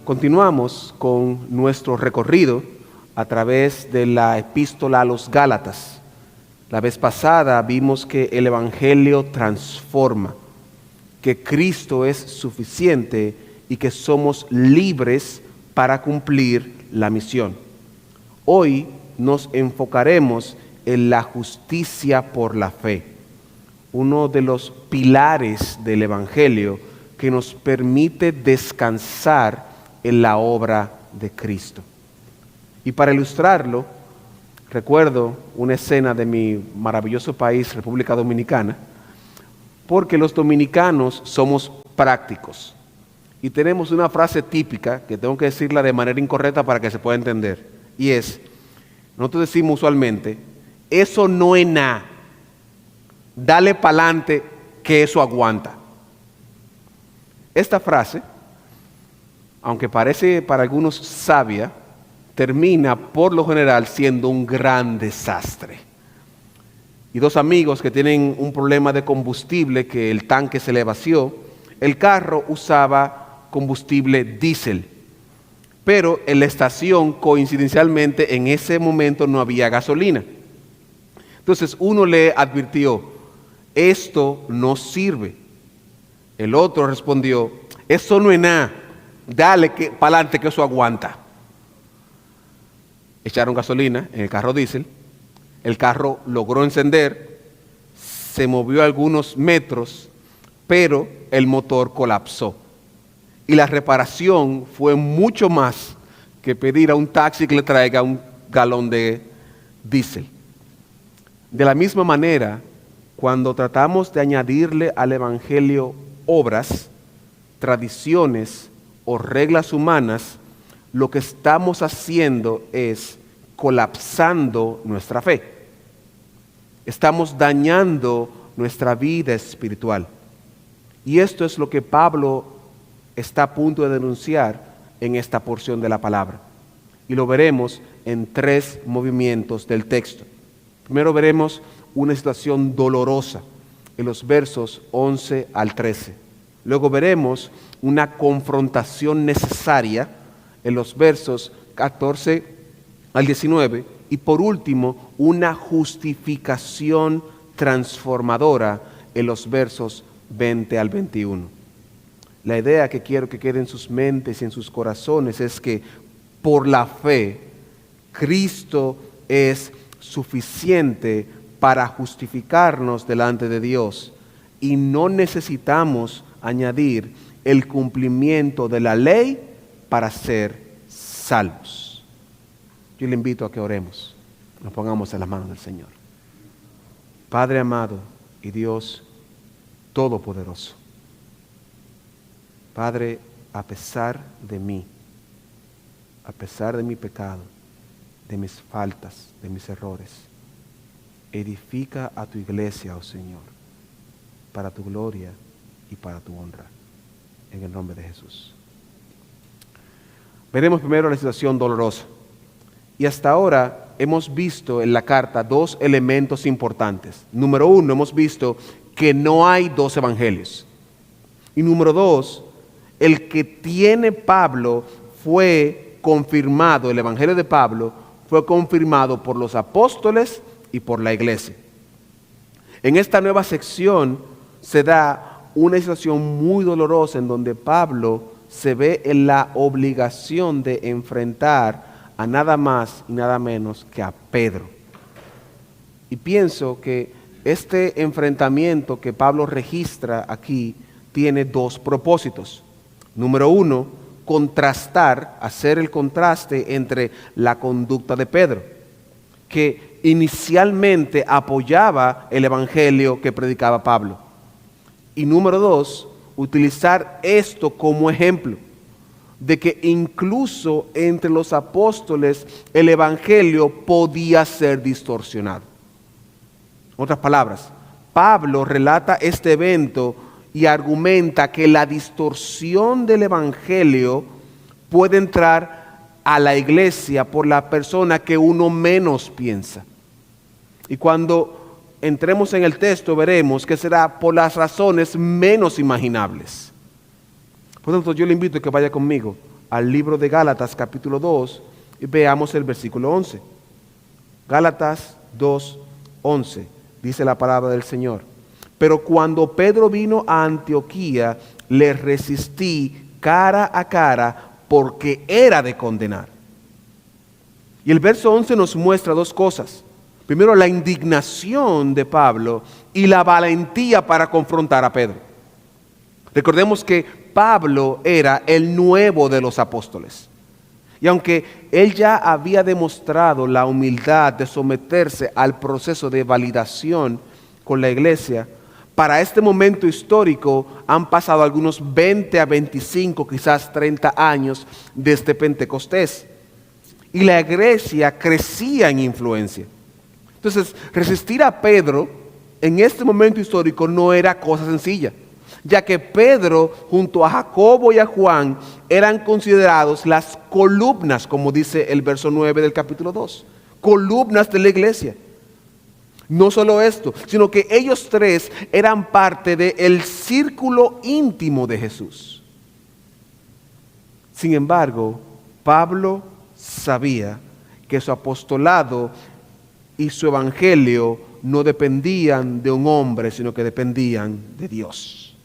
Continuamos con nuestro recorrido a través de la epístola a los Gálatas. La vez pasada vimos que el Evangelio transforma, que Cristo es suficiente y que somos libres para cumplir la misión. Hoy nos enfocaremos en la justicia por la fe, uno de los pilares del Evangelio que nos permite descansar en la obra de Cristo. Y para ilustrarlo, recuerdo una escena de mi maravilloso país, República Dominicana, porque los dominicanos somos prácticos y tenemos una frase típica que tengo que decirla de manera incorrecta para que se pueda entender, y es, nosotros decimos usualmente, eso no es nada, dale pa'lante que eso aguanta. Esta frase, aunque parece para algunos sabia, termina por lo general siendo un gran desastre. Y dos amigos que tienen un problema de combustible, que el tanque se le vació, el carro usaba combustible diésel, pero en la estación coincidencialmente en ese momento no había gasolina. Entonces uno le advirtió, esto no sirve. El otro respondió, eso no es nada, dale para adelante que eso aguanta. Echaron gasolina en el carro diésel, el carro logró encender, se movió algunos metros, pero el motor colapsó. Y la reparación fue mucho más que pedir a un taxi que le traiga un galón de diésel. De la misma manera, cuando tratamos de añadirle al Evangelio obras, tradiciones o reglas humanas, lo que estamos haciendo es colapsando nuestra fe. Estamos dañando nuestra vida espiritual. Y esto es lo que Pablo está a punto de denunciar en esta porción de la palabra. Y lo veremos en tres movimientos del texto. Primero veremos una situación dolorosa en los versos 11 al 13. Luego veremos una confrontación necesaria en los versos 14 al 19. Y por último, una justificación transformadora en los versos 20 al 21. La idea que quiero que quede en sus mentes y en sus corazones es que por la fe, Cristo es suficiente para justificarnos delante de Dios y no necesitamos añadir el cumplimiento de la ley para ser salvos. Yo le invito a que oremos, nos pongamos en las manos del Señor. Padre amado y Dios todopoderoso, Padre, a pesar de mí, a pesar de mi pecado, de mis faltas, de mis errores, edifica a tu iglesia, oh Señor, para tu gloria y para tu honra, en el nombre de Jesús. Veremos primero la situación dolorosa. Y hasta ahora hemos visto en la carta dos elementos importantes. Número uno, hemos visto que no hay dos evangelios. Y número dos, el que tiene Pablo fue confirmado, el evangelio de Pablo fue confirmado por los apóstoles y por la iglesia. En esta nueva sección se da una situación muy dolorosa en donde Pablo se ve en la obligación de enfrentar a nada más y nada menos que a Pedro. Y pienso que este enfrentamiento que Pablo registra aquí tiene dos propósitos. Número uno, contrastar, hacer el contraste entre la conducta de Pedro, que inicialmente apoyaba el evangelio que predicaba Pablo. Y número dos, utilizar esto como ejemplo de que incluso entre los apóstoles el evangelio podía ser distorsionado. En otras palabras, Pablo relata este evento y argumenta que la distorsión del evangelio puede entrar a la iglesia por la persona que uno menos piensa. Y cuando entremos en el texto veremos que será por las razones menos imaginables. Por lo tanto, yo le invito a que vaya conmigo al libro de Gálatas capítulo 2 y veamos el versículo 11. Gálatas 2:11, dice la palabra del Señor. Pero cuando Pedro vino a Antioquía, le resistí cara a cara porque era de condenar. Y el verso 11 nos muestra dos cosas. Primero, la indignación de Pablo y la valentía para confrontar a Pedro. Recordemos que Pablo era el nuevo de los apóstoles. Y aunque él ya había demostrado la humildad de someterse al proceso de validación con la iglesia, para este momento histórico han pasado algunos 20 a 25, quizás 30 años desde Pentecostés. Y la iglesia crecía en influencia. Entonces, resistir a Pedro en este momento histórico no era cosa sencilla, ya que Pedro junto a Jacobo y a Juan eran considerados las columnas, como dice el verso 9 del capítulo 2, columnas de la iglesia. No solo esto, sino que ellos tres eran parte del círculo íntimo de Jesús. Sin embargo, Pablo sabía que su apostolado y su evangelio no dependían de un hombre, sino que dependían de Dios.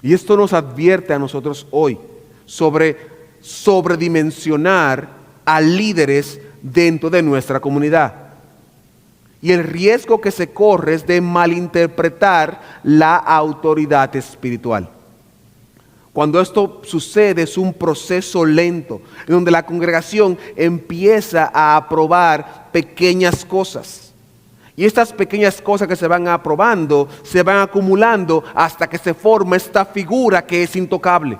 Y esto nos advierte a nosotros hoy sobre sobredimensionar a líderes dentro de nuestra comunidad. Y el riesgo que se corre es de malinterpretar la autoridad espiritual. Cuando esto sucede es un proceso lento, en donde la congregación empieza a aprobar pequeñas cosas. Y estas pequeñas cosas que se van aprobando, se van acumulando hasta que se forma esta figura que es intocable.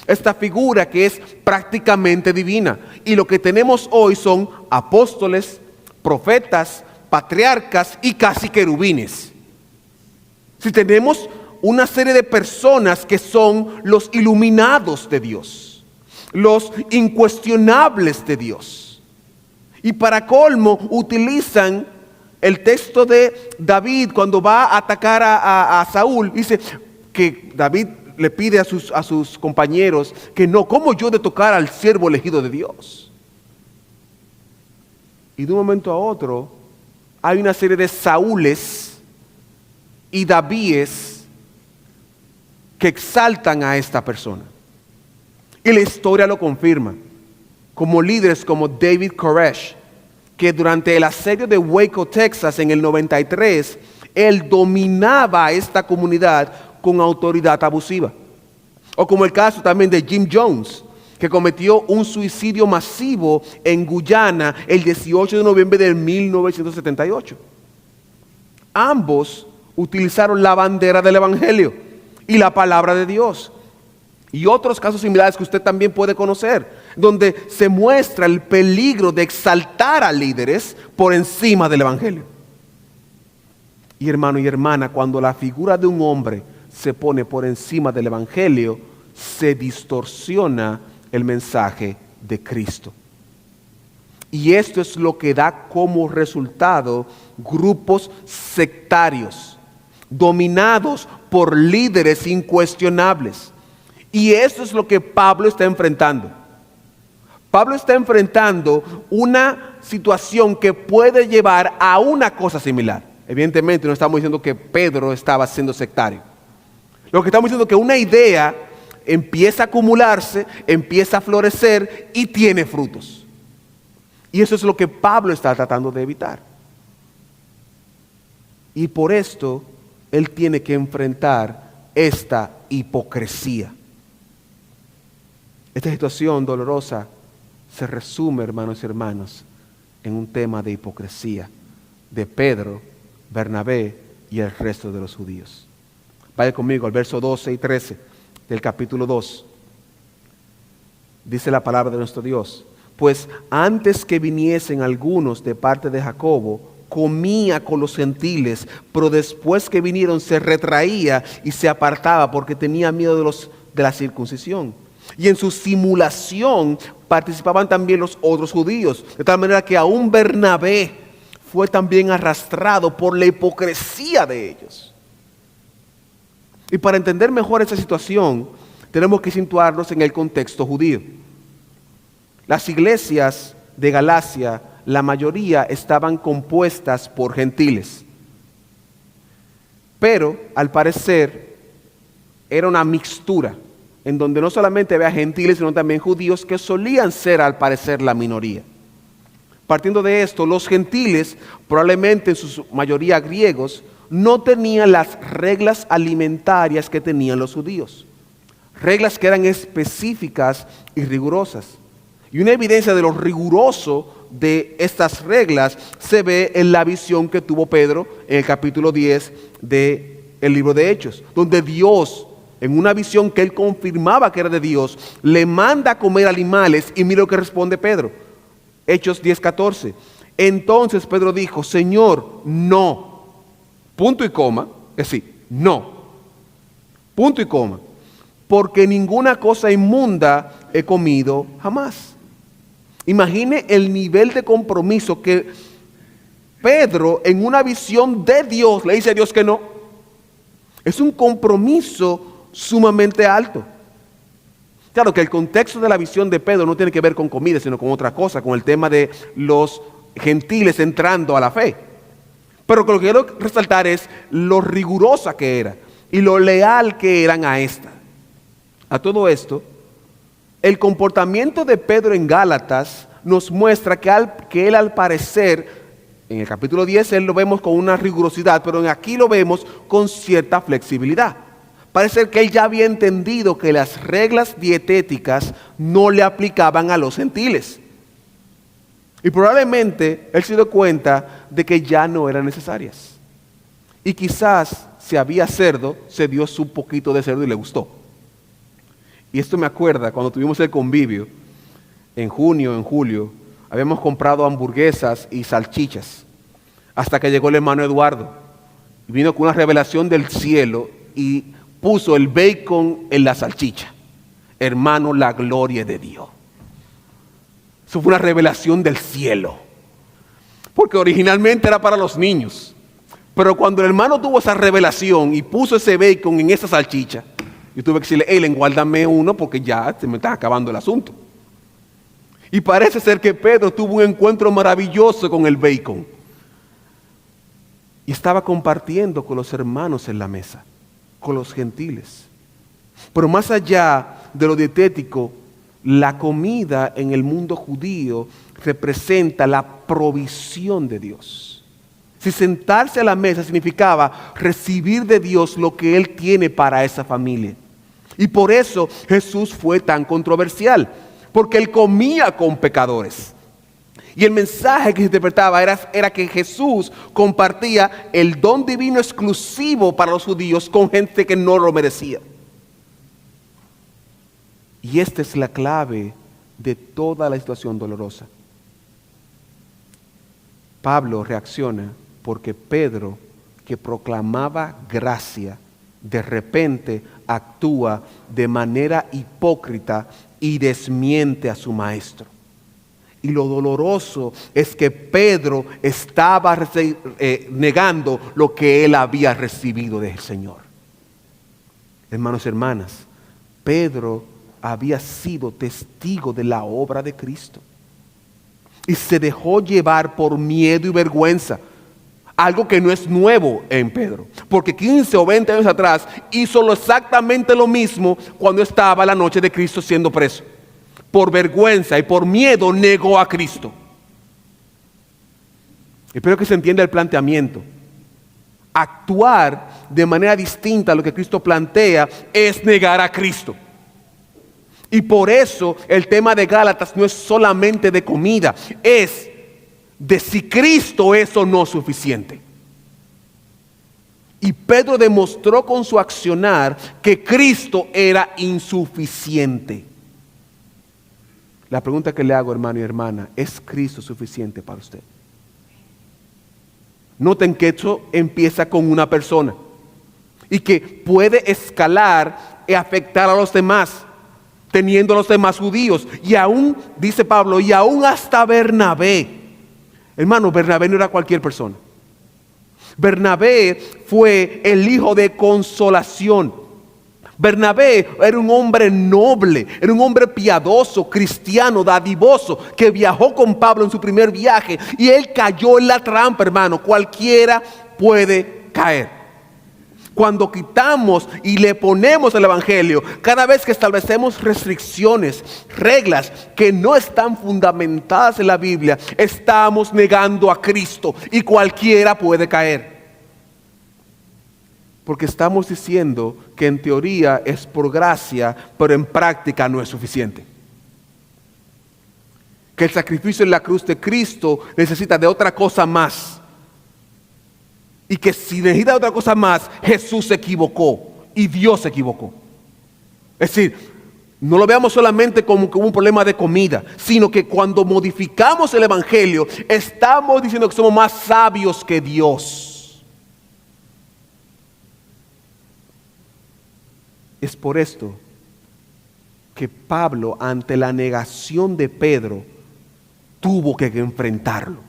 Esta figura que es prácticamente divina. Y lo que tenemos hoy son apóstoles, profetas, patriarcas y casi querubines. Si tenemos una serie de personas que son los iluminados de Dios, los incuestionables de Dios. Y para colmo utilizan el texto de David cuando va a atacar a Saúl. Dice que David le pide a sus compañeros que no, ¿cómo yo de tocar al siervo elegido de Dios? Y de un momento a otro hay una serie de Saúles y Davíes que exaltan a esta persona. Y la historia lo confirma. Como líderes como David Koresh, que durante el asedio de Waco, Texas, en el 93, él dominaba a esta comunidad con autoridad abusiva. O como el caso también de Jim Jones, que cometió un suicidio masivo en Guyana el 18 de noviembre de 1978. Ambos utilizaron la bandera del Evangelio y la palabra de Dios. Y otros casos similares que usted también puede conocer, donde se muestra el peligro de exaltar a líderes por encima del Evangelio. Y hermano y hermana, cuando la figura de un hombre se pone por encima del Evangelio, se distorsiona el mensaje de Cristo. Y esto es lo que da como resultado grupos sectarios, dominados por líderes incuestionables. Y eso es lo que Pablo está enfrentando. Pablo está enfrentando una situación que puede llevar a una cosa similar. Evidentemente no estamos diciendo que Pedro estaba siendo sectario. Lo que estamos diciendo es que una idea empieza a acumularse, empieza a florecer y tiene frutos. Y eso es lo que Pablo está tratando de evitar. Y por esto él tiene que enfrentar esta hipocresía. Esta situación dolorosa se resume, hermanos y hermanas, en un tema de hipocresía de Pedro, Bernabé y el resto de los judíos. Vaya conmigo al verso 12 y 13 del capítulo 2. Dice la palabra de nuestro Dios: pues antes que viniesen algunos de parte de Jacobo, comía con los gentiles, pero después que vinieron se retraía y se apartaba porque tenía miedo de la circuncisión. Y en su simulación participaban también los otros judíos, de tal manera que aún Bernabé fue también arrastrado por la hipocresía de ellos. Y para entender mejor esa situación, tenemos que situarnos en el contexto judío. Las iglesias de Galacia, la mayoría estaban compuestas por gentiles. Pero, al parecer, era una mixtura, en donde no solamente había gentiles, sino también judíos que solían ser, al parecer, la minoría. Partiendo de esto, los gentiles, probablemente en su mayoría griegos, no tenían las reglas alimentarias que tenían los judíos. Reglas que eran específicas y rigurosas. Y una evidencia de lo riguroso de estas reglas se ve en la visión que tuvo Pedro en el capítulo 10 del libro de Hechos, donde Dios, en una visión que él confirmaba que era de Dios, le manda a comer animales, y mira lo que responde Pedro. Hechos 10:14. Entonces Pedro dijo: Señor, no. Punto y coma. Es decir, no. Punto y coma. Porque ninguna cosa inmunda he comido jamás. Imagine el nivel de compromiso que Pedro, en una visión de Dios, le dice a Dios que no. Es un compromiso sumamente alto. Claro que el contexto de la visión de Pedro no tiene que ver con comida, sino con otra cosa, con el tema de los gentiles entrando a la fe. Pero lo que quiero resaltar es lo rigurosa que era y lo leal que eran a esta. A todo esto, el comportamiento de Pedro en Gálatas nos muestra que él, al parecer, en el capítulo 10 él lo vemos con una rigurosidad, pero aquí lo vemos con cierta flexibilidad. Parece que él ya había entendido que las reglas dietéticas no le aplicaban a los gentiles. Y probablemente él se dio cuenta de que ya no eran necesarias. Y quizás, si había cerdo, se dio su poquito de cerdo y le gustó. Y esto me acuerda cuando tuvimos el convivio, en junio, en julio, habíamos comprado hamburguesas y salchichas, hasta que llegó el hermano Eduardo. Y vino con una revelación del cielo y puso el bacon en la salchicha. Hermano, la gloria de Dios. Eso fue una revelación del cielo. Porque originalmente era para los niños. Pero cuando el hermano tuvo esa revelación y puso ese bacon en esa salchicha, yo tuve que decirle: Ellen, guárdame uno porque ya se me está acabando el asunto. Y parece ser que Pedro tuvo un encuentro maravilloso con el bacon. Y estaba compartiendo con los hermanos en la mesa, con los gentiles. Pero más allá de lo dietético, la comida en el mundo judío representa la provisión de Dios. Si sentarse a la mesa significaba recibir de Dios lo que Él tiene para esa familia. Y por eso Jesús fue tan controversial, porque Él comía con pecadores. Y el mensaje que se interpretaba era que Jesús compartía el don divino exclusivo para los judíos con gente que no lo merecía. Y esta es la clave de toda la situación dolorosa. Pablo reacciona porque Pedro, que proclamaba gracia, de repente actúa de manera hipócrita y desmiente a su maestro. Y lo doloroso es que Pedro estaba negando lo que él había recibido del Señor. Hermanos y hermanas, Pedro había sido testigo de la obra de Cristo. Y se dejó llevar por miedo y vergüenza. Algo que no es nuevo en Pedro. Porque 15 o 20 años atrás hizo exactamente lo mismo cuando estaba la noche de Cristo siendo preso. Por vergüenza y por miedo negó a Cristo. Espero que se entienda el planteamiento. Actuar de manera distinta a lo que Cristo plantea es negar a Cristo. Y por eso el tema de Gálatas no es solamente de comida, es de si Cristo es o no suficiente. Y Pedro demostró con su accionar que Cristo era insuficiente. La pregunta que le hago, hermano y hermana, ¿es Cristo suficiente para usted? Noten que esto empieza con una persona y que puede escalar y afectar a los demás, teniendo a los demás judíos. Y aún, dice Pablo, y aún hasta Bernabé. Hermano, Bernabé no era cualquier persona. Bernabé fue el hijo de consolación. Bernabé era un hombre noble, era un hombre piadoso, cristiano, dadivoso, que viajó con Pablo en su primer viaje y él cayó en la trampa, hermano. Cualquiera puede caer. Cuando quitamos y le ponemos el evangelio, cada vez que establecemos restricciones, reglas que no están fundamentadas en la Biblia, estamos negando a Cristo y cualquiera puede caer. Porque estamos diciendo que en teoría es por gracia, pero en práctica no es suficiente. Que el sacrificio en la cruz de Cristo necesita de otra cosa más. Y que si necesita de otra cosa más, Jesús se equivocó y Dios se equivocó. Es decir, no lo veamos solamente como que hubo un problema de comida, sino que cuando modificamos el evangelio, estamos diciendo que somos más sabios que Dios. Es por esto que Pablo, ante la negación de Pedro, tuvo que enfrentarlo.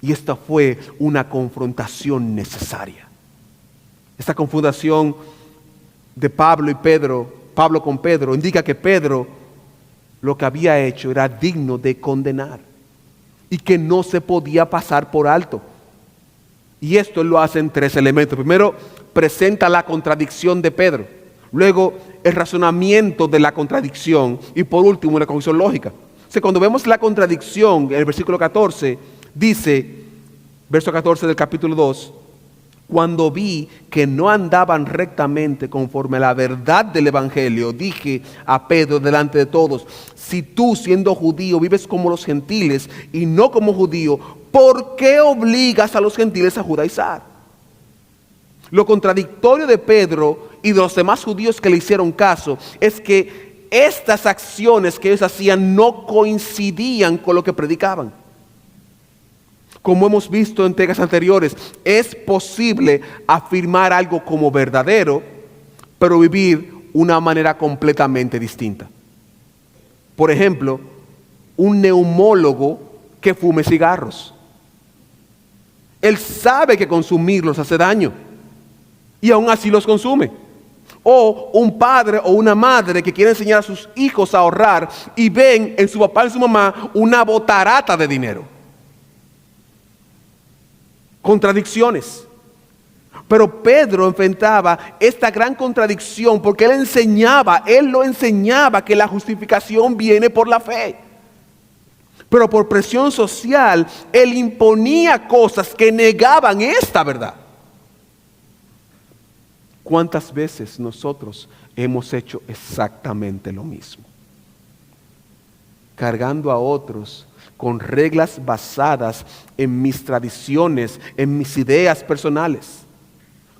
Y esta fue una confrontación necesaria. Esta confrontación de Pablo con Pedro, indica que Pedro lo que había hecho era digno de condenar y que no se podía pasar por alto. Y esto él lo hace en tres elementos. Primero, presenta la contradicción de Pedro. Luego, el razonamiento de la contradicción. Y por último, una conclusión lógica. O sea, cuando vemos la contradicción, en el versículo 14, dice, verso 14 del capítulo 2, cuando vi que no andaban rectamente conforme a la verdad del evangelio, dije a Pedro delante de todos, si tú siendo judío vives como los gentiles y no como judío, ¿por qué obligas a los gentiles a judaizar? Lo contradictorio de Pedro y de los demás judíos que le hicieron caso es que estas acciones que ellos hacían no coincidían con lo que predicaban. Como hemos visto en entregas anteriores, es posible afirmar algo como verdadero, pero vivir una manera completamente distinta. Por ejemplo, un neumólogo que fume cigarros. Él sabe que consumirlos hace daño y aún así los consume. O un padre o una madre que quiere enseñar a sus hijos a ahorrar y ven en su papá y en su mamá una botarata de dinero. Contradicciones. Pero Pedro enfrentaba esta gran contradicción porque él lo enseñaba que la justificación viene por la fe. Pero por presión social, él imponía cosas que negaban esta verdad. ¿Cuántas veces nosotros hemos hecho exactamente lo mismo? Cargando a otros con reglas basadas en mis tradiciones, en mis ideas personales.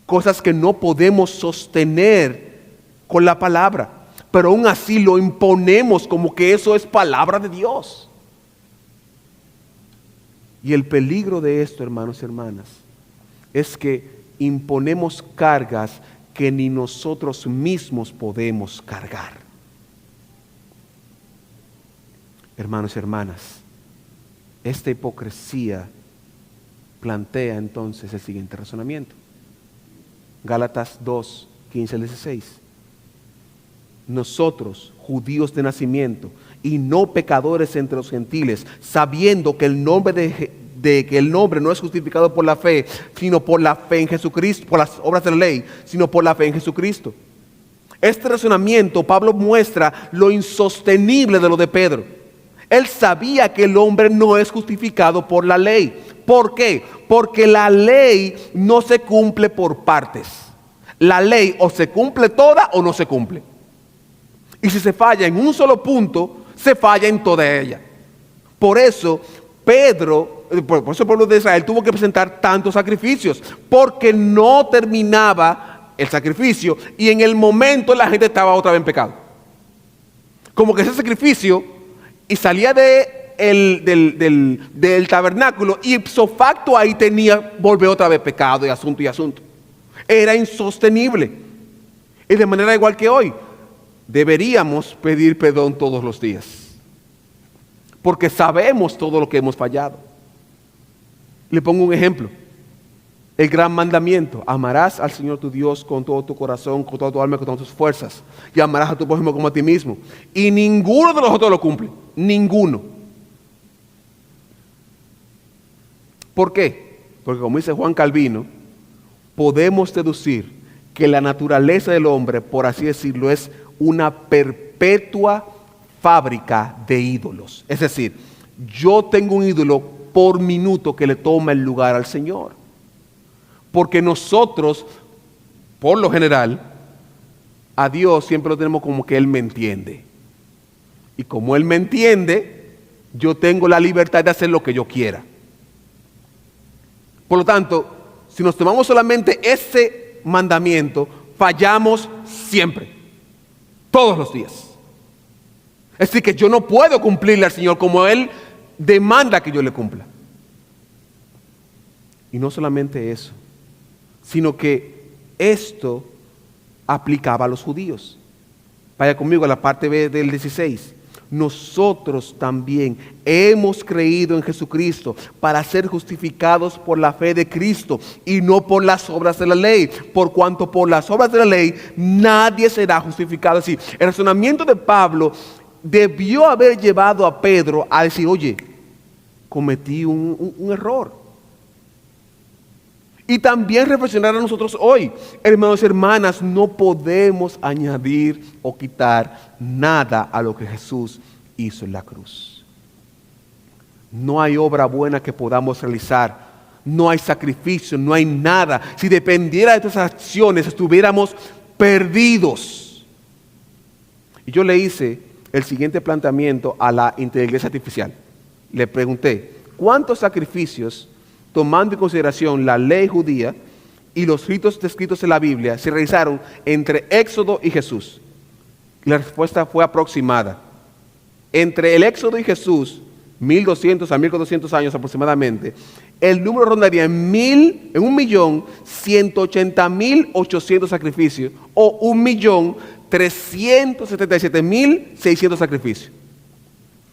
Cosas que no podemos sostener con la palabra, pero aún así lo imponemos como que eso es palabra de Dios. Y el peligro de esto, hermanos y hermanas, es que imponemos cargas que ni nosotros mismos podemos cargar. Hermanos y hermanas, esta hipocresía plantea entonces el siguiente razonamiento. Gálatas 2, 15 al 16. Nosotros, judíos de nacimiento y no pecadores entre los gentiles, sabiendo que el nombre no es justificado por la fe, sino por la fe en Jesucristo, por las obras de la ley, sino por la fe en Jesucristo. Este razonamiento, Pablo muestra lo insostenible de lo de Pedro. Él sabía que el hombre no es justificado por la ley. ¿Por qué? Porque la ley no se cumple por partes. La ley o se cumple toda o no se cumple. Y si se falla en un solo punto, se falla en toda ella. Por eso el pueblo de Israel tuvo que presentar tantos sacrificios, porque no terminaba el sacrificio y en el momento la gente estaba otra vez en pecado. Como que ese sacrificio y salía del tabernáculo y ipso facto ahí volver otra vez pecado y asunto. Era insostenible. Y de manera igual que hoy, deberíamos pedir perdón todos los días, porque sabemos todo lo que hemos fallado. Le pongo un ejemplo. el gran mandamiento: amarás al Señor tu Dios con todo tu corazón, con toda tu alma, con todas tus fuerzas, y amarás a tu prójimo como a ti mismo. Y ninguno de los otros lo cumple, ninguno. ¿Por qué? Porque como dice Juan Calvino, podemos deducir que la naturaleza del hombre, por así decirlo, es una perpetua fábrica de ídolos. Es decir, yo tengo un ídolo por minuto que le toma el lugar al Señor. Porque nosotros, por lo general, a Dios siempre lo tenemos como que Él me entiende. Y como Él me entiende, yo tengo la libertad de hacer lo que yo quiera. Por lo tanto, si nos tomamos solamente ese mandamiento, fallamos siempre, todos los días. Es decir, que yo no puedo cumplirle al Señor como Él demanda que yo le cumpla. Y no solamente eso, sino que esto aplicaba a los judíos. Vaya conmigo a la parte B del 16. Nosotros también hemos creído en Jesucristo para ser justificados por la fe de Cristo y no por las obras de la ley, por cuanto por las obras de la ley nadie será justificado. Así, el razonamiento de Pablo debió haber llevado a Pedro a decir: oye, cometí un error. Y también reflexionar a nosotros hoy, hermanos y hermanas, no podemos añadir o quitar nada a lo que Jesús hizo en la cruz. No hay obra buena que podamos realizar, no hay sacrificio, no hay nada. Si dependiera de estas acciones, estuviéramos perdidos. Y yo le hice el siguiente planteamiento a la inteligencia artificial. Le pregunté: ¿cuántos sacrificios, tomando en consideración la ley judía y los ritos descritos en la Biblia, se realizaron entre Éxodo y Jesús? La respuesta fue aproximada. Entre el Éxodo y Jesús, 1200 a 1400 años aproximadamente, el número rondaría en 1.180.800 sacrificios o 1.377.600 sacrificios.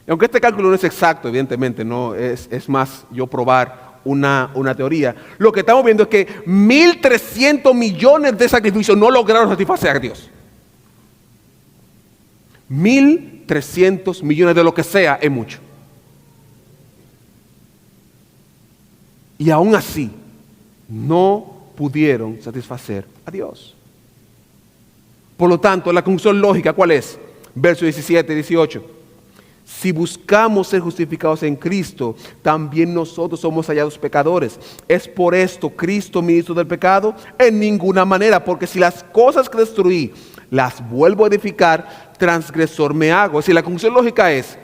Aunque este cálculo no es exacto, evidentemente, no es más yo probar una teoría. Lo que estamos viendo es que 1.300 millones de sacrificios no lograron satisfacer a Dios. 1.300 millones de lo que sea es mucho. Y aún así, no pudieron satisfacer a Dios. Por lo tanto, la conclusión lógica, ¿cuál es? Versos 17 y 18. Si buscamos ser justificados en Cristo, también nosotros somos hallados pecadores. ¿Es por esto Cristo ministro del pecado? En ninguna manera, porque si las cosas que destruí las vuelvo a edificar, transgresor me hago. Es decir, la conclusión lógica es: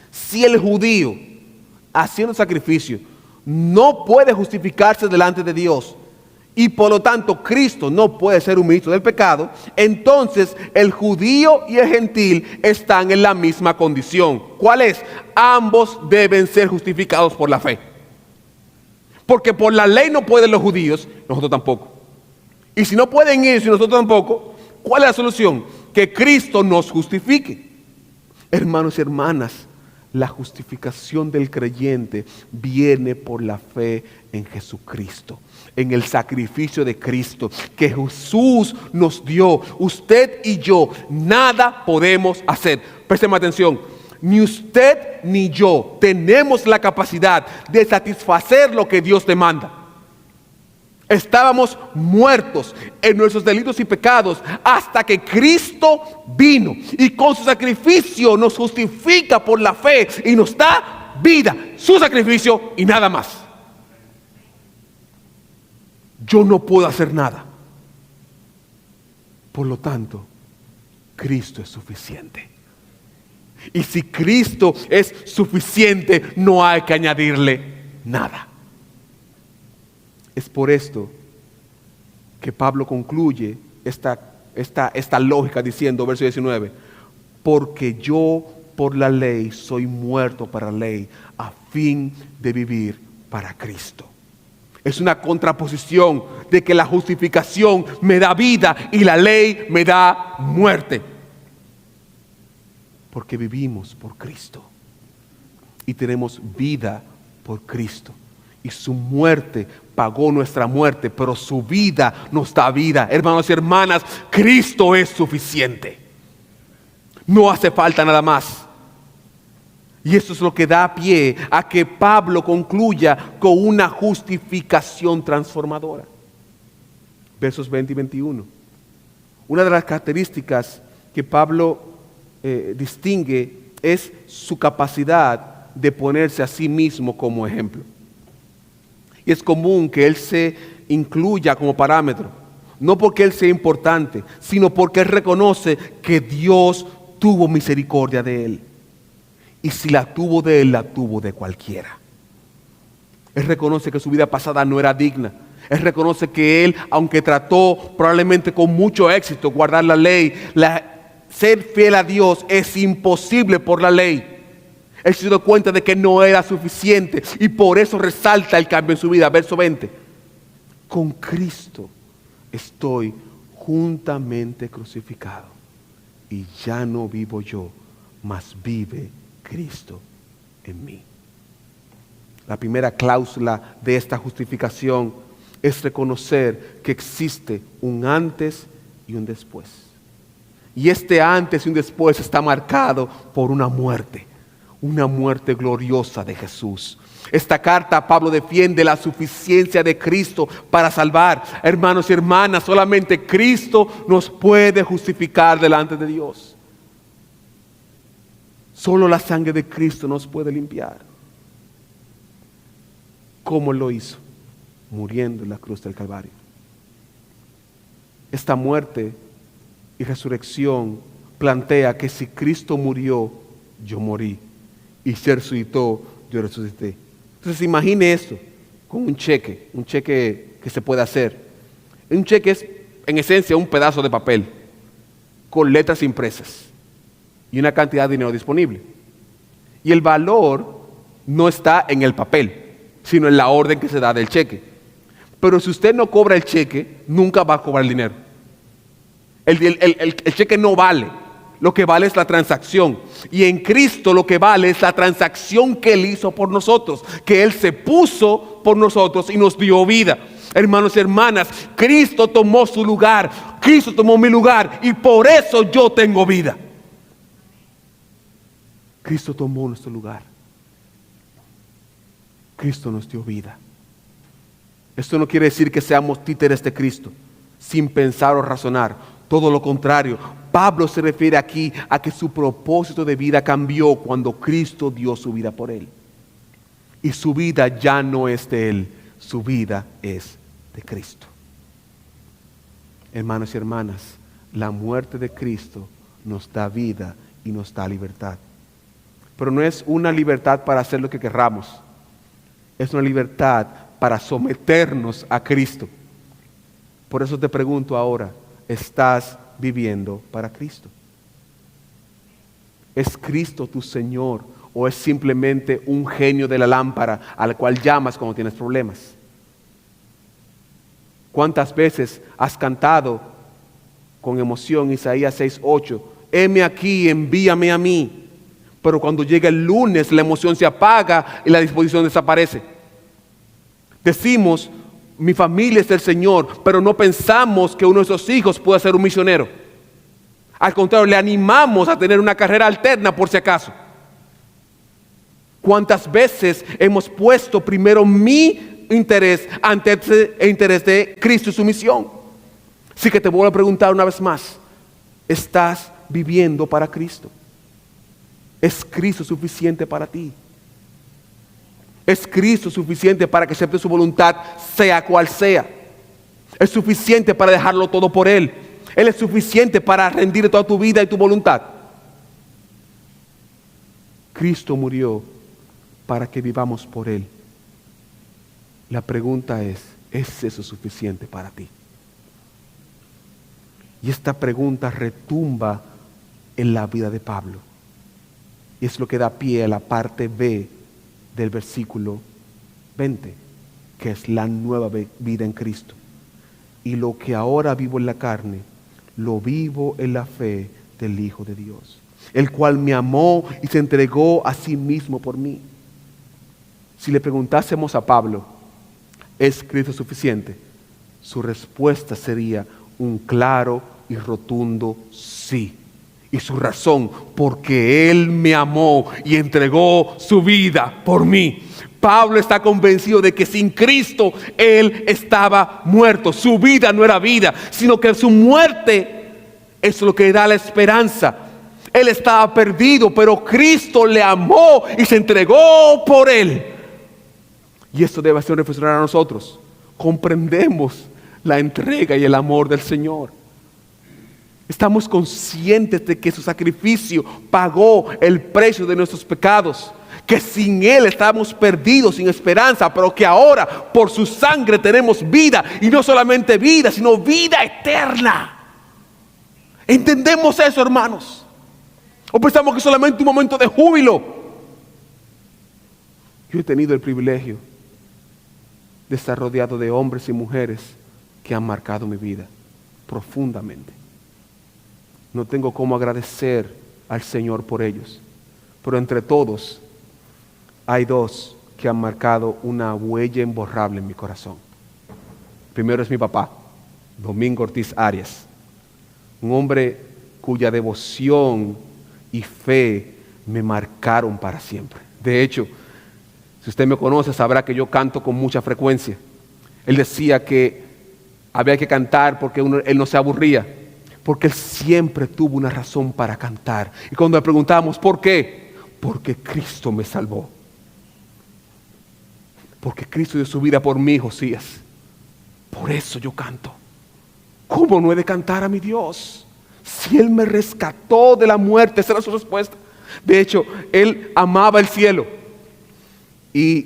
si el judío, haciendo sacrificio, no puede justificarse delante de Dios, y por lo tanto Cristo no puede ser un ministro del pecado, entonces el judío y el gentil están en la misma condición. ¿Cuál es? Ambos deben ser justificados por la fe. Porque por la ley no pueden los judíos, nosotros tampoco. Y si no pueden ellos y nosotros tampoco, ¿cuál es la solución? Que Cristo nos justifique. Hermanos y hermanas, la justificación del creyente viene por la fe en Jesucristo, en el sacrificio de Cristo que Jesús nos dio. Usted y yo nada podemos hacer. Présteme atención. Ni usted ni yo tenemos la capacidad de satisfacer lo que Dios demanda. Estábamos muertos en nuestros delitos y pecados hasta que Cristo vino y con su sacrificio nos justifica por la fe y nos da vida, su sacrificio y nada más. Yo no puedo hacer nada. Por lo tanto, Cristo es suficiente. Y si Cristo es suficiente, no hay que añadirle nada. Es por esto que Pablo concluye esta lógica diciendo, verso 19, porque yo por la ley soy muerto para la ley, a fin de vivir para Cristo. Es una contraposición de que la justificación me da vida y la ley me da muerte. Porque vivimos por Cristo y tenemos vida por Cristo. y su muerte pagó nuestra muerte, pero su vida nos da vida. Hermanos y hermanas, Cristo es suficiente. No hace falta nada más. Y eso es lo que da pie a que Pablo concluya con una justificación transformadora. Versos 20 y 21. Una de las características que Pablo distingue es su capacidad de ponerse a sí mismo como ejemplo. Y es común que él se incluya como parámetro, no porque él sea importante, sino porque él reconoce que Dios tuvo misericordia de él. Y si la tuvo de él, la tuvo de cualquiera. Él reconoce que su vida pasada no era digna. Él reconoce que él, aunque trató probablemente con mucho éxito guardar la ley, ser fiel a Dios es imposible por la ley. Él se dio cuenta de que no era suficiente y por eso resalta el cambio en su vida. Verso 20. Con Cristo estoy juntamente crucificado y ya no vivo yo, mas vive Cristo en mí. La primera cláusula de esta justificación es reconocer que existe un antes y un después. Y este antes y un después está marcado por una muerte gloriosa de Jesús. Esta carta Pablo defiende la suficiencia de Cristo para salvar. Hermanos y hermanas, solamente Cristo nos puede justificar delante de Dios. Solo la sangre de Cristo nos puede limpiar. ¿Cómo lo hizo? Muriendo en la cruz del Calvario. Esta muerte y resurrección plantea que si Cristo murió, yo morí. Y se resucitó, yo resucité. Entonces imagine esto con un cheque que se puede hacer. Un cheque es en esencia un pedazo de papel con letras impresas y una cantidad de dinero disponible. Y el valor no está en el papel, sino en la orden que se da del cheque. Pero si usted no cobra el cheque, nunca va a cobrar el dinero. El cheque no vale. Lo que vale es la transacción. Y en Cristo lo que vale es la transacción que Él hizo por nosotros. Que Él se puso por nosotros y nos dio vida. Hermanos y hermanas, Cristo tomó su lugar. Cristo tomó mi lugar. Y por eso yo tengo vida. Cristo tomó nuestro lugar. Cristo nos dio vida. Esto no quiere decir que seamos títeres de Cristo, sin pensar o razonar. Todo lo contrario. Pablo se refiere aquí a que su propósito de vida cambió cuando Cristo dio su vida por él. Y su vida ya no es de él, su vida es de Cristo. Hermanos y hermanas, la muerte de Cristo nos da vida y nos da libertad. Pero no es una libertad para hacer lo que querramos. Es una libertad para someternos a Cristo. Por eso te pregunto ahora, ¿estás viviendo para Cristo? ¿Es Cristo tu Señor o es simplemente un genio de la lámpara al cual llamas cuando tienes problemas? ¿Cuántas veces has cantado con emoción Isaías 6:8? Heme aquí, envíame a mí. Pero cuando llega el lunes la emoción se apaga y la disposición desaparece. Decimos, mi familia es del Señor, pero no pensamos que uno de esos hijos pueda ser un misionero. Al contrario, le animamos a tener una carrera alterna por si acaso. ¿Cuántas veces hemos puesto primero mi interés ante el interés de Cristo y su misión? Así que te vuelvo a preguntar una vez más, ¿estás viviendo para Cristo? ¿Es Cristo suficiente para ti? ¿Es Cristo suficiente para que aceptes su voluntad, sea cual sea? ¿Es suficiente para dejarlo todo por Él? ¿Él es suficiente para rendir toda tu vida y tu voluntad? Cristo murió para que vivamos por Él. La pregunta es eso suficiente para ti? Y esta pregunta retumba en la vida de Pablo. Y es lo que da pie a la parte B del versículo 20, que es la nueva vida en Cristo. Y lo que ahora vivo en la carne, lo vivo en la fe del Hijo de Dios, el cual me amó y se entregó a sí mismo por mí. Si le preguntásemos a Pablo, ¿es Cristo suficiente? Su respuesta sería un claro y rotundo sí. Y su razón, porque Él me amó y entregó su vida por mí. Pablo está convencido de que sin Cristo Él estaba muerto. Su vida no era vida, sino que su muerte es lo que da la esperanza. Él estaba perdido, pero Cristo le amó y se entregó por Él. Y esto debe hacer reflexionar a nosotros. Comprendemos la entrega y el amor del Señor. Estamos conscientes de que su sacrificio pagó el precio de nuestros pecados, que sin Él estábamos perdidos, sin esperanza, pero que ahora por su sangre tenemos vida, y no solamente vida, sino vida eterna. ¿Entendemos eso, hermanos? ¿O pensamos que es solamente un momento de júbilo? Yo he tenido el privilegio de estar rodeado de hombres y mujeres que han marcado mi vida profundamente. No tengo cómo agradecer al Señor por ellos, pero entre todos hay dos que han marcado una huella imborrable en mi corazón. Primero es mi papá, Domingo Ortiz Arias, un hombre cuya devoción y fe me marcaron para siempre. De hecho, si usted me conoce, sabrá que yo canto con mucha frecuencia. Él decía que había que cantar porque él no se aburría, porque él siempre tuvo una razón para cantar. Y cuando le preguntábamos ¿por qué? Porque Cristo me salvó. Porque Cristo dio su vida por mí, Josías. Por eso yo canto. ¿Cómo no he de cantar a mi Dios? Si Él me rescató de la muerte, esa era su respuesta. De hecho, Él amaba el cielo. Y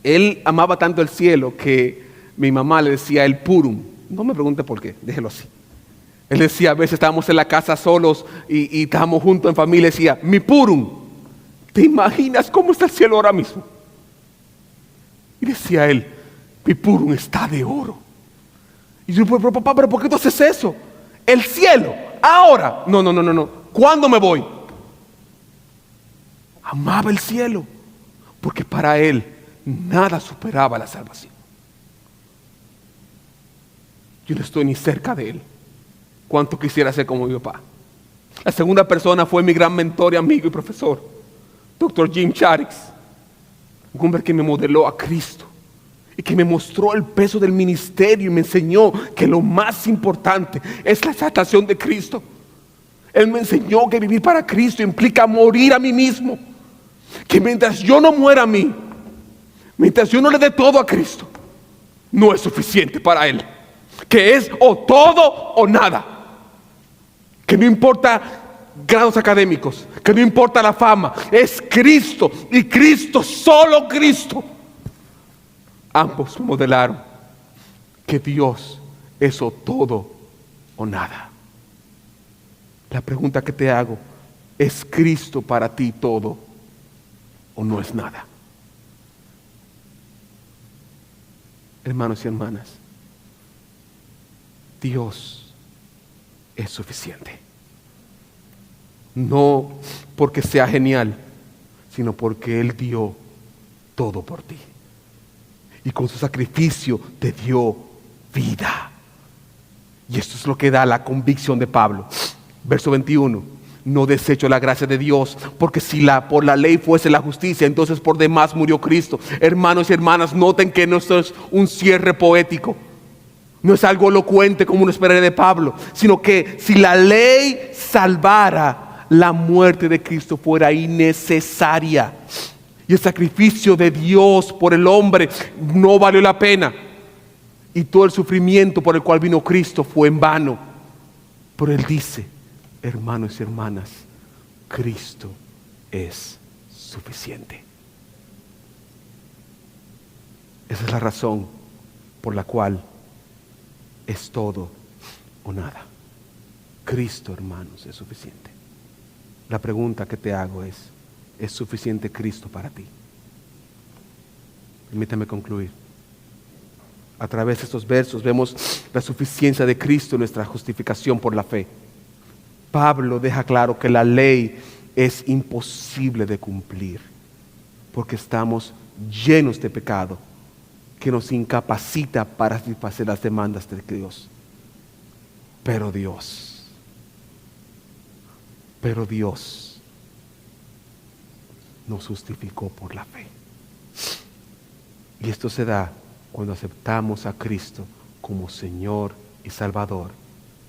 Él amaba tanto el cielo que mi mamá le decía el purum. No me pregunte por qué, déjelo así. Él decía, a veces estábamos en la casa solos y estábamos juntos en familia, decía, mi purum, ¿te imaginas cómo está el cielo ahora mismo? Y decía él, mi purum está de oro. Y yo, pero papá, ¿pero por qué tú haces eso? El cielo, ahora. No. ¿Cuándo me voy? Amaba el cielo, porque para él nada superaba la salvación. Yo no estoy ni cerca de él. Cuánto quisiera ser como mi papá. La segunda persona fue mi gran mentor y amigo y profesor, Dr. Jim Charix, un hombre que me modeló a Cristo y que me mostró el peso del ministerio y me enseñó que lo más importante es la exaltación de Cristo. Él me enseñó que vivir para Cristo implica morir a mí mismo, que mientras yo no muera a mí, mientras yo no le dé todo a Cristo, no es suficiente para Él, que es o todo o nada. Que no importa grados académicos, que no importa la fama, es Cristo y Cristo, solo Cristo. Ambos modelaron que Dios es o todo o nada. La pregunta que te hago, ¿es Cristo para ti todo o no es nada? Hermanos y hermanas, Dios es suficiente. No porque sea genial, sino porque Él dio todo por ti. Y con su sacrificio te dio vida. Y esto es lo que da la convicción de Pablo. Verso 21. No desecho la gracia de Dios, porque si por la ley fuese la justicia, entonces por demás murió Cristo. Hermanos y hermanas, noten que no esto es un cierre poético. No es algo elocuente como uno esperaría de Pablo, sino que si la ley salvara, la muerte de Cristo fuera innecesaria. Y el sacrificio de Dios por el hombre no valió la pena. Y todo el sufrimiento por el cual vino Cristo fue en vano. Pero Él dice, hermanos y hermanas, Cristo es suficiente. Esa es la razón por la cual es todo o nada. Cristo, hermanos, es suficiente. La pregunta que te hago ¿es suficiente Cristo para ti? Permítame concluir. A través de estos versos vemos la suficiencia de Cristo en nuestra justificación por la fe. Pablo deja claro que la ley es imposible de cumplir porque estamos llenos de pecado que nos incapacita para satisfacer las demandas de Dios. Pero Dios nos justificó por la fe. Y esto se da cuando aceptamos a Cristo como Señor y Salvador,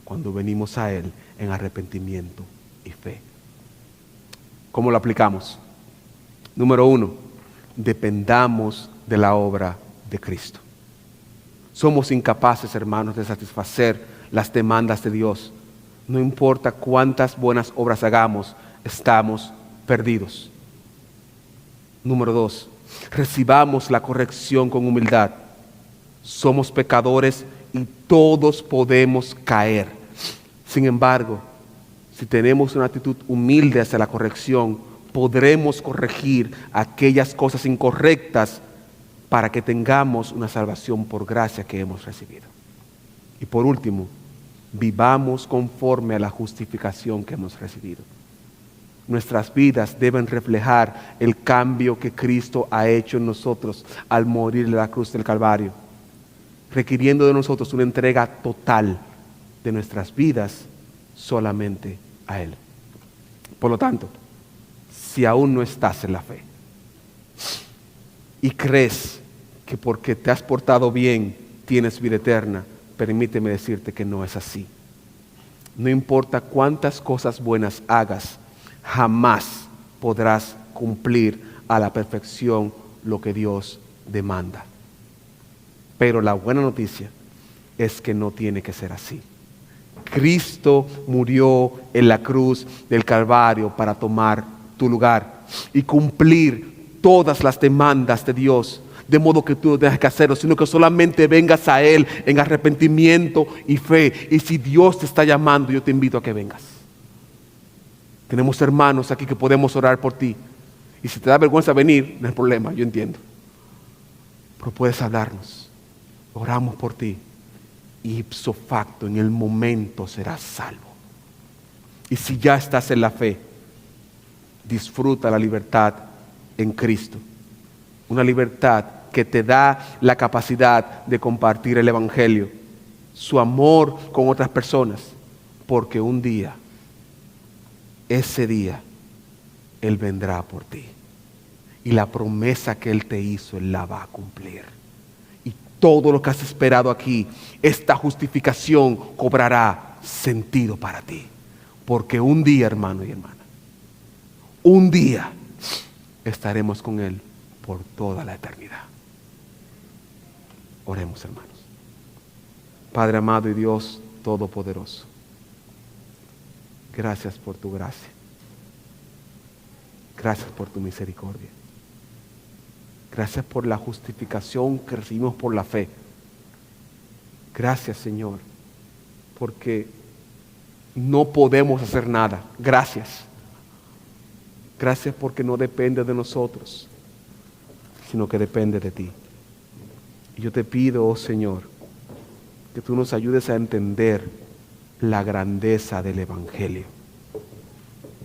cuando venimos a Él en arrepentimiento y fe. ¿Cómo lo aplicamos? Número 1, dependamos de la obra de Cristo. Somos incapaces, hermanos, de satisfacer las demandas de Dios. No importa cuántas buenas obras hagamos, estamos perdidos. Número 2, recibamos la corrección con humildad. Somos pecadores y todos podemos caer. Sin embargo, si tenemos una actitud humilde hacia la corrección, podremos corregir aquellas cosas incorrectas para que tengamos una salvación por gracia que hemos recibido. Y por último, vivamos conforme a la justificación que hemos recibido. Nuestras vidas deben reflejar el cambio que Cristo ha hecho en nosotros al morir en la cruz del Calvario, requiriendo de nosotros una entrega total de nuestras vidas solamente a Él. Por lo tanto, si aún no estás en la fe y crees que porque te has portado bien tienes vida eterna, permíteme decirte que no es así. No importa cuántas cosas buenas hagas, jamás podrás cumplir a la perfección lo que Dios demanda. Pero la buena noticia es que no tiene que ser así. Cristo murió en la cruz del Calvario para tomar tu lugar y cumplir todas las demandas de Dios, de modo que tú no tengas que hacerlo, sino que solamente vengas a Él en arrepentimiento y fe. Y si Dios te está llamando, yo te invito a que vengas. Tenemos hermanos aquí que podemos orar por ti. Y si te da vergüenza venir, no hay problema, yo entiendo. Pero puedes hablarnos. Oramos por ti. Y ipso facto, en el momento serás salvo. Y si ya estás en la fe, disfruta la libertad en Cristo. Una libertad que te da la capacidad de compartir el Evangelio, su amor con otras personas, porque un día, ese día, Él vendrá por ti. Y la promesa que Él te hizo, Él la va a cumplir. Y todo lo que has esperado aquí, esta justificación cobrará sentido para ti. Porque un día, hermano y hermana, un día estaremos con Él por toda la eternidad. Oremos, hermanos. Padre amado y Dios todopoderoso, gracias por tu gracia. Gracias por tu misericordia. Gracias por la justificación que recibimos por la fe. Gracias, Señor, porque no podemos hacer nada. Gracias. Gracias porque no depende de nosotros, sino que depende de ti. Y yo te pido, oh Señor, que tú nos ayudes a entender la grandeza del Evangelio,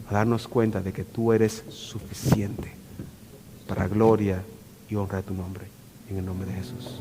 a darnos cuenta de que tú eres suficiente para gloria y honra de tu nombre. En el nombre de Jesús.